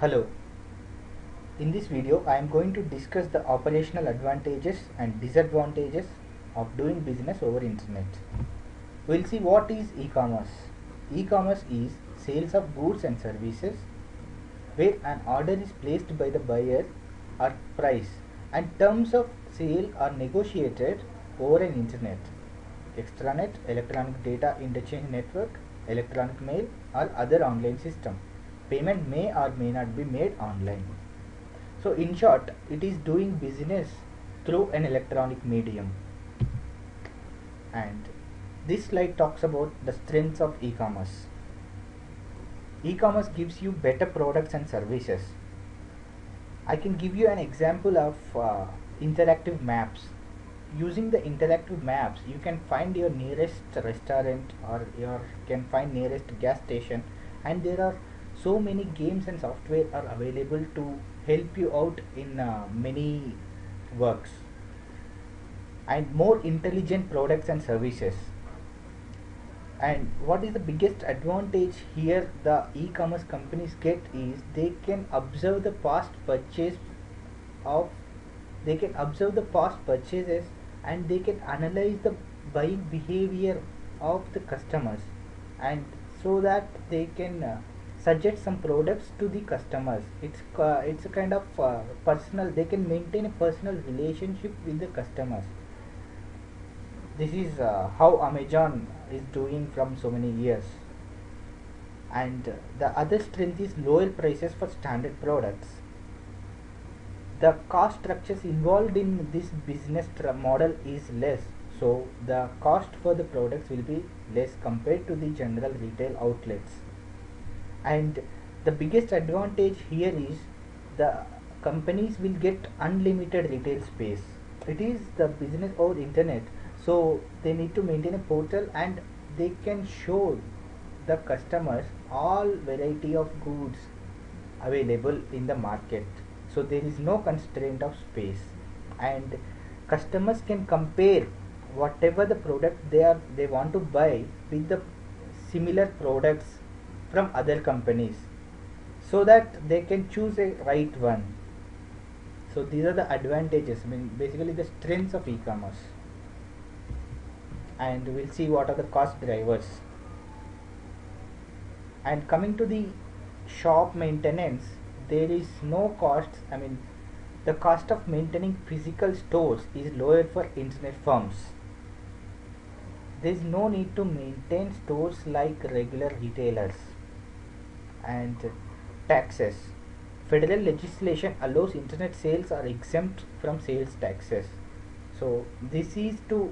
Hello, in this video I am going to discuss the operational advantages and disadvantages of doing business over internet. We'll see what is e-commerce. E-commerce is sales of goods and services where an order is placed by the buyer or price and terms of sale are negotiated over an internet, extranet, electronic data interchange network, electronic mail or other online system. Payment may or may not be made online. So in short, it is doing business through an electronic medium. And this slide talks about the strengths of e-commerce. E-commerce gives you better products and services. I can give you an example of interactive maps. Using the interactive maps, you can find your nearest restaurant or you can find nearest gas station, and there are so many games and software are available to help you out in many works, and more intelligent products and services. And what is the biggest advantage here the e-commerce companies get is they can observe the past purchases, and they can analyze the buying behavior of the customers, and so that they can suggest some products to the customers. It's a kind of personal, they can maintain a personal relationship with the customers. This is how Amazon is doing from so many years. And the other strength is lower prices for standard products. The cost structures involved in this business model is less, so the cost for the products will be less compared to the general retail outlets. And the biggest advantage here is the companies will get unlimited retail space. It is the business over internet, so they need to maintain a portal and they can show the customers all variety of goods available in the market, so there is no constraint of space, and customers can compare whatever the product they want to buy with the similar products from other companies, so that they can choose a right one. So these are the advantages, basically the strengths of e-commerce. And we'll see what are the cost drivers. And coming to the shop maintenance, there is no costs. The cost of maintaining physical stores is lower for internet firms. There is no need to maintain stores like regular retailers. And taxes. Federal legislation allows internet sales are exempt from sales taxes. So this is to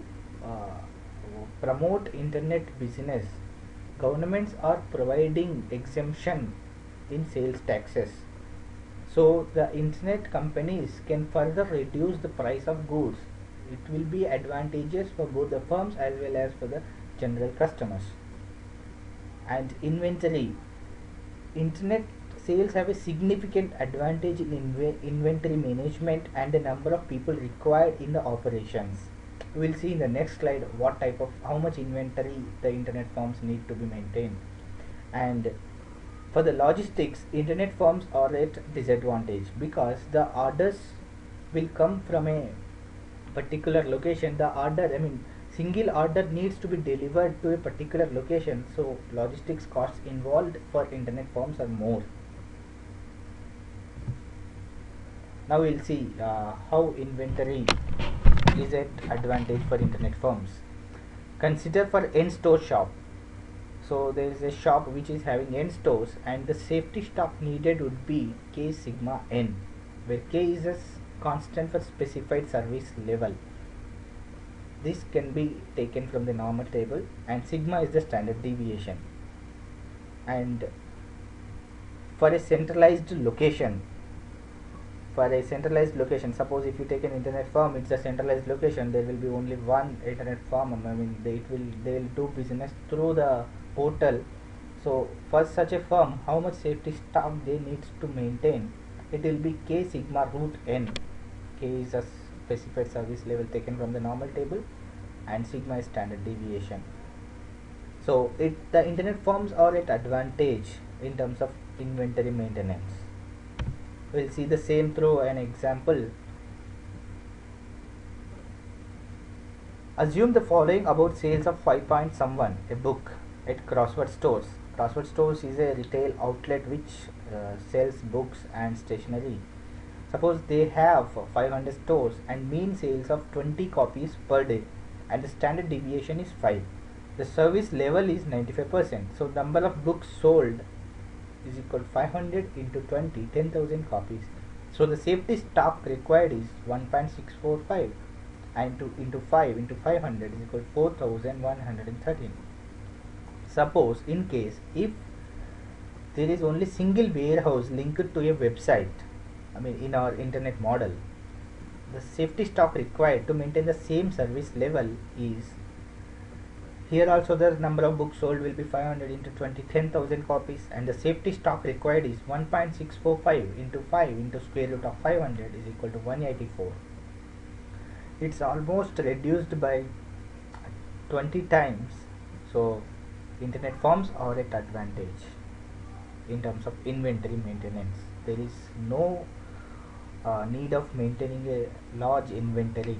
promote internet business. Governments are providing exemption in sales taxes, so the internet companies can further reduce the price of goods. It will be advantageous for both the firms as well as for the general customers. And inventory. Internet sales have a significant advantage in inventory management and the number of people required in the operations. We will see in the next slide how much inventory the internet firms need to be maintained. And for the logistics, internet firms are at disadvantage because the orders will come from a particular location. Single order needs to be delivered to a particular location, so logistics costs involved for internet firms are more. Now we'll see how inventory is an advantage for internet firms. Consider for n-store shop. So there is a shop which is having n stores, and the safety stock needed would be K sigma n, where K is a constant for specified service level. This can be taken from the normal table, and sigma is the standard deviation. And for a centralized location, suppose if you take an internet firm, it's a centralized location, there will be only one internet firm. They will do business through the portal. So for such a firm, how much safety stock they need to maintain? It will be K sigma root n. K is a specified service level taken from the normal table, and sigma is standard deviation. So the internet firms are at advantage in terms of inventory maintenance. We'll see the same through an example. Assume the following about sales of 5 point someone, a book, at Crossword Stores. Crossword Stores is a retail outlet which sells books and stationery. Suppose they have 500 stores and mean sales of 20 copies per day, and the standard deviation is 5. The service level is 95%. So number of books sold is equal to 500 into 20, 10,000 copies. So the safety stock required is 1.645, and into 5 into 500 is equal to 4,113. Suppose in case if there is only single warehouse linked to a website, in our internet model, the safety stock required to maintain the same service level is, here also the number of books sold will be 500 into 20, 10,000 copies, and the safety stock required is 1.645 into 5 into square root of 500 is equal to 184. It's almost reduced by 20 times. So internet firms are at advantage in terms of inventory maintenance. There is no need of maintaining a large inventory,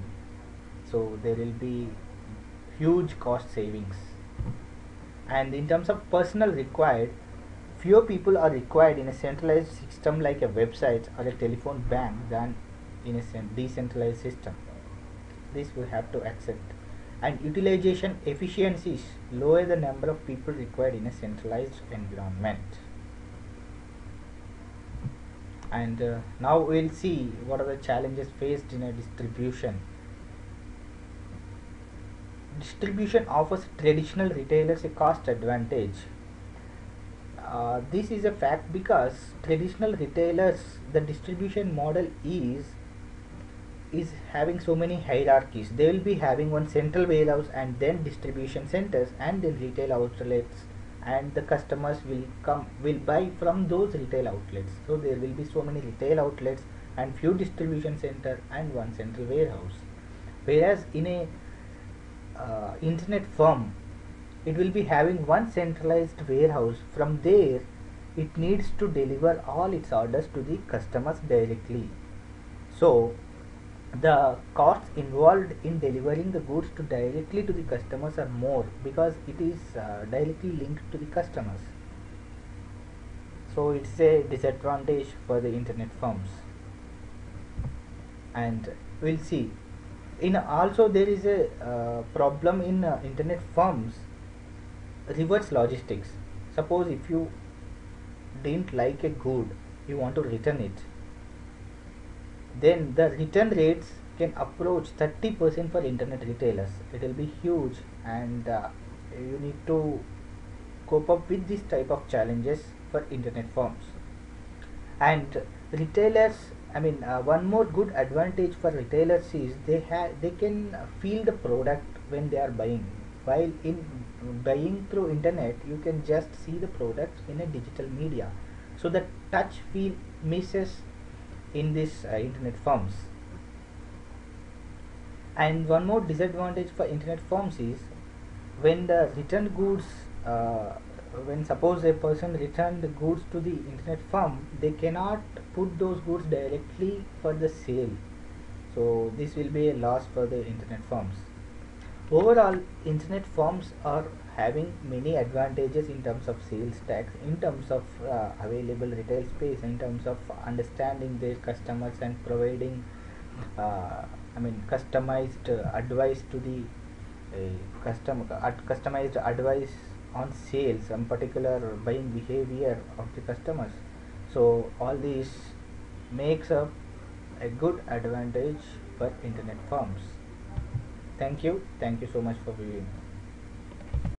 so there will be huge cost savings. And in terms of personnel required, fewer people are required in a centralized system like a website or a telephone bank than in a decentralized system. This we have to accept. And utilization efficiencies lower the number of people required in a centralized environment. And now we'll see what are the challenges faced in a distribution. Distribution offers traditional retailers a cost advantage. This is a fact because traditional retailers, the distribution model is having so many hierarchies. They will be having one central warehouse and then distribution centers and then retail outlets, and the customers will buy from those retail outlets. So there will be so many retail outlets and few distribution center and one central warehouse. Whereas in a internet firm, it will be having one centralized warehouse. From there it needs to deliver all its orders to the customers directly. So the costs involved in delivering the goods directly to the customers are more because it is directly linked to the customers. So it's a disadvantage for the internet firms. And we'll see in also there is a problem in internet firms, reverse logistics. Suppose if you didn't like a good, you want to return it, then the return rates can approach 30% for internet retailers. It will be huge, and you need to cope up with this type of challenges for internet firms. And retailers, one more good advantage for retailers is they can feel the product when they are buying. While in buying through internet, you can just see the products in a digital media, so the touch feel misses in this internet firms. And one more disadvantage for internet firms is when the return goods, when suppose a person returned the goods to the internet firm, they cannot put those goods directly for the sale. So this will be a loss for the internet firms. Overall, internet firms are having many advantages in terms of sales tax, in terms of available retail space, in terms of understanding their customers and providing customized advice to the customized advice on sales and particular buying behavior of the customers. So all these makes up a good advantage for internet firms. Thank you so much for viewing.